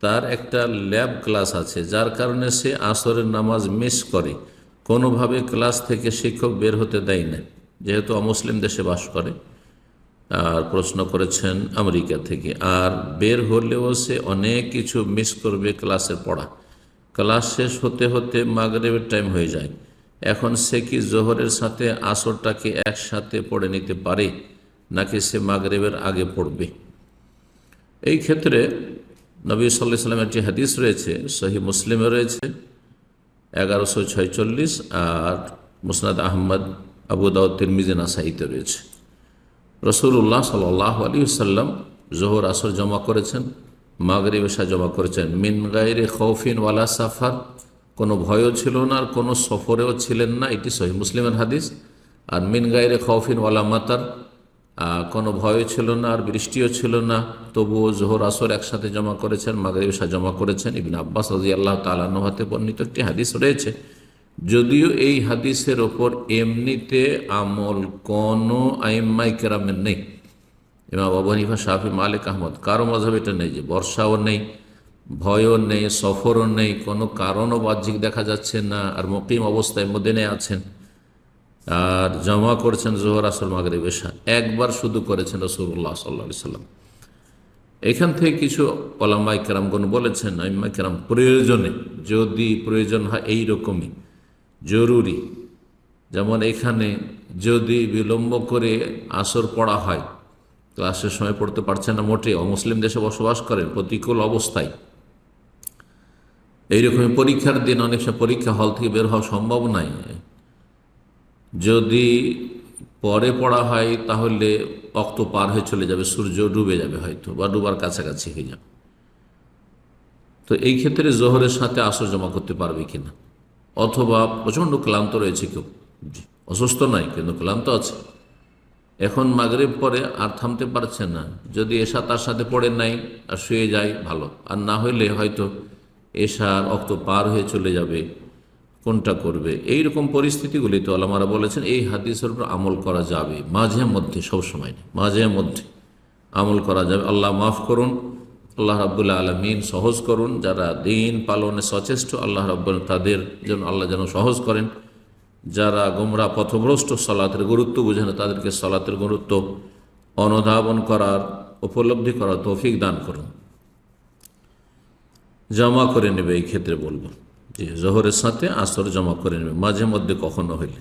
তার একটা lab class আছে, যার কারণে সে আসরের নামাজ মিস করে, কোনোভাবে ক্লাস থেকে শিক্ষক বের হতে দেয় না, যেহেতু অমুসলিম দেশে বাস করে। আর প্রশ্ন করেছেন আমেরিকা থেকে। আর বের হলেও সে অনেক কিছু মিস করবে ক্লাসের পড়া। ক্লাস শেষ হতে হতে মাগরিবের টাইম হয়ে যায়। এখন সে কি জোহরের সাথে আসরটাকে একসাথে পড়ে নিতে পারে, নাকি সে মাগরিবের আগে পড়বে? এই ক্ষেত্রে নবী সাল্লাল্লাহু আলাইহি ওয়াসাল্লামের একটি হাদিস রয়েছে, সহিহ মুসলিমে রয়েছে 1146, আর মুসনাদ আহমদ, আবু দাউদ, তিরমিজি, নাসাঈতে রয়েছে। রাসূলুল্লাহ সাল্লাল্লাহু আলাইহি ওয়াসাল্লাম জোহর আসর জমা করেছেন, মাগরিব এশা জমা করেছেন, মিন গায়রি খাউফিন ওয়ালা সাফার, কোনো ভয়ও ছিল না আর কোনো সফরেও ছিলেন না, এটি সহিহ মুসলিমের হাদিস। আর মিন গায়রি খাউফিন ওয়ালা মাতার, কোনো ভয়ও ছিল না আর বৃষ্টিও ছিল না, তবুও জোহর আসর একসাথে জমা করেছেন, মাগরিব এশা জমা করেছেন। ইবনে আব্বাস রাদিয়াল্লাহু তাআলা আনহু হতে বর্ণিত একটি হাদিস রয়েছে। যদিও এই হাদিসের ওপর এমনিতে আমল কোনো আইম্মায়ে কেরামের নেই, ইমাম আবু হানিফা, শাফি, মালিক, আহমদ, কারো মাযহাব এটা নেই যে বর্ষাও নেই, ভয়ও নেই, সফরও নেই, কোনো কারণও বাহ্যিক দেখা যাচ্ছে না, আর মুকিম অবস্থায় মদিনায় আছেন, আর জমা করেছেন জোহর আসর মাগরিব এশা, একবার শুধু করেছেন রাসূলুল্লাহ সাল্লাল্লাহু আলাইহি ওয়াসাল্লাম। এখান থেকে কিছু ওলামায়ে কেরামগণ বলেছেন, আইম্মায়ে কেরাম, প্রয়োজনে, যদি প্রয়োজন হয় এইরকমই জরুরি, যেমন এখানে যদি বিলম্ব করে আসর পড়া হয়, ক্লাসের সময় পড়তে পারছেন না মোটে, অমুসলিম দেশে বসবাস করেন, প্রতিকূল অবস্থায়, এইরকমই পরীক্ষার দিন, অনেক সময় পরীক্ষা হল থেকে বের হওয়া সম্ভব নাই, যদি পরে পড়া হয় তাহলে অক্ত পার হয়ে চলে যাবে, সূর্য ডুবে যাবে হয়তো, বা ডুবার কাছাকাছি হয়ে যাবে। তো এই ক্ষেত্রে জোহরের সাথে আসর জমা করতে পারবে কিনা, অথবা প্রচণ্ড ক্লান্ত রয়েছে কেউ, অসুস্থ নাই কিন্তু ক্লান্ত আছে, এখন মাগরিব পরে আর থামতে পারছে না, যদি এশা তার সাথে পড়ে নাই আর শুয়ে যায় ভালো, আর না হইলে হয়তো এশার অক্ত পার হয়ে চলে যাবে, কোনটা করবে? এইরকম পরিস্থিতিগুলিতে ওলামারা বলেছেন এই হাদিসের উপর আমল করা যাবে, মাঝে মধ্যে, সবসময় নেই, মাঝে মধ্যে আমল করা যাবে। আল্লাহ মাফ করুন, আল্লাহ রাব্বুল আলামিন সহজ করুন, যারা দিন পালনে সচেষ্ট আল্লাহ রাব্বুল তাদের জন্য আল্লাহ যেন সহজ করেন, যারা গোমরা পথভ্রষ্ট, সালাতের গুরুত্ব বুঝে না, তাদেরকে সালাতের গুরুত্ব অনুধাবন করার, উপলব্ধি করার তৌফিক দান করুন। জমা করে নেবে, এই ক্ষেত্রে বলবো যে জোহরের সাথে আসর জমা করে নেবে, মাঝে মধ্যে কখনো হইলে।